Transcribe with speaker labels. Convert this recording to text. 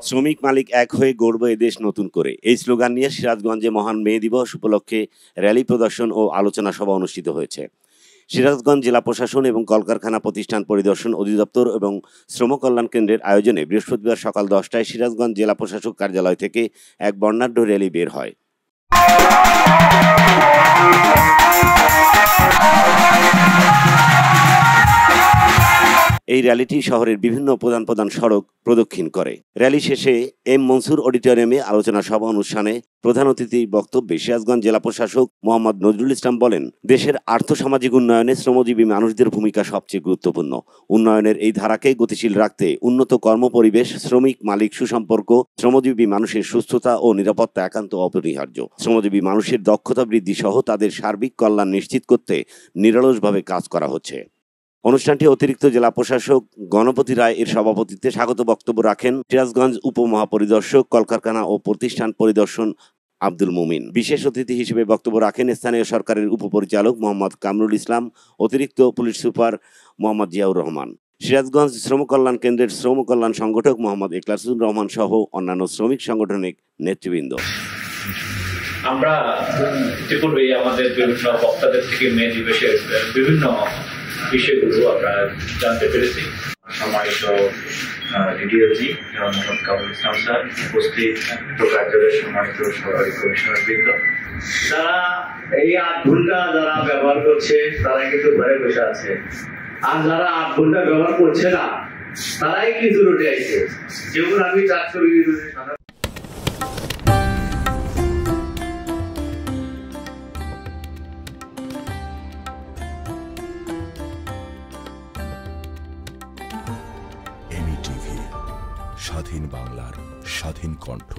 Speaker 1: শ্রমিক মালিক এক হয়ে গড়ব এদেশ নতুন করে, এই স্লোগান নিয়ে সিরাজগঞ্জে মহান মে দিবস উপলক্ষে র্যালি প্রদর্শন ও আলোচনা সভা অনুষ্ঠিত হয়েছে। সিরাজগঞ্জ জেলা প্রশাসন এবং কলকারখানা প্রতিষ্ঠান পরিদর্শন অধিদপ্তর এবং শ্রম কল্যাণ কেন্দ্রের আয়োজনে বৃহস্পতিবার সকাল 10টায় সিরাজগঞ্জ জেলা প্রশাসক কার্যালয় থেকে এক বর্ণাঢ্য র্যালি বের হয়। এই র্যালিটি শহরের বিভিন্ন প্রধান সড়ক প্রদক্ষিণ করে। র্যালি শেষে এম মনসুর অডিটোরিয়ামে আলোচনা সভা অনুষ্ঠানে প্রধান অতিথির বক্তব্যে সিরাজগঞ্জ জেলা প্রশাসক মোহাম্মদ নজরুল ইসলাম বলেন, দেশের আর্থসামাজিক উন্নয়নে শ্রমজীবী মানুষদের ভূমিকা সবচেয়ে গুরুত্বপূর্ণ। উন্নয়নের এই ধারাকে গতিশীল রাখতে উন্নত কর্মপরিবেশ, শ্রমিক মালিক সুসম্পর্ক, শ্রমজীবী মানুষের সুস্থতা ও নিরাপত্তা একান্ত অপরিহার্য। শ্রমজীবী মানুষের দক্ষতা বৃদ্ধি সহ তাদের সার্বিক কল্যাণ নিশ্চিত করতে নিরলসভাবে কাজ করা হচ্ছে। অনুষ্ঠানটি অতিরিক্ত জেলা প্রশাসক গণপতি রায় এর সভাপতিত্বে স্বাগত বক্তব্য রাখেন সিরাজগঞ্জ উপমহাপরিদর্শক কলকারখানা ও প্রতিষ্ঠান পরিদর্শন আব্দুল মুমিন। বিশেষ অতিথি হিসেবে বক্তব্য রাখেন স্থানীয় সরকারের উপপরিচালক মোহাম্মদ কামরুল ইসলাম, অতিরিক্ত পুলিশ সুপার মোহাম্মদ জিয়াউর রহমান, সিরাজগঞ্জ শ্রম কল্যাণ কেন্দ্রের শ্রম কল্যাণ সংগঠক মোহাম্মদ ইখলাসুর রহমান সহ অন্যান্য শ্রমিক সাংগঠনিক নেতৃবৃন্দ।
Speaker 2: আমরা ইতিপূর্বেই আমাদের বিভিন্ন বক্তাদের থেকে মে দিবসের বিভিন্ন বিষয়গুলো আমরা জানতে পেরেছি। সম্মানিত ডিডিওজি মোহাম্মদ কামরুল ইসলাম স্যার, উপস্থিত কার্যালয়ের সম্মানিত সরকারি কমিশনার বৃন্দ, যারা এই 8 ঘন্টা যারা ব্যবহার করছে তারা কিন্তু ঘরে বসে আছে, আর যারা 8 ঘন্টা ব্যবহার করছে না তারাই কিন্তু রুটে আইছে। যেমন আমি চাকরি
Speaker 3: এমি টিভি, স্বাধীন বাংলার স্বাধীন কণ্ঠ।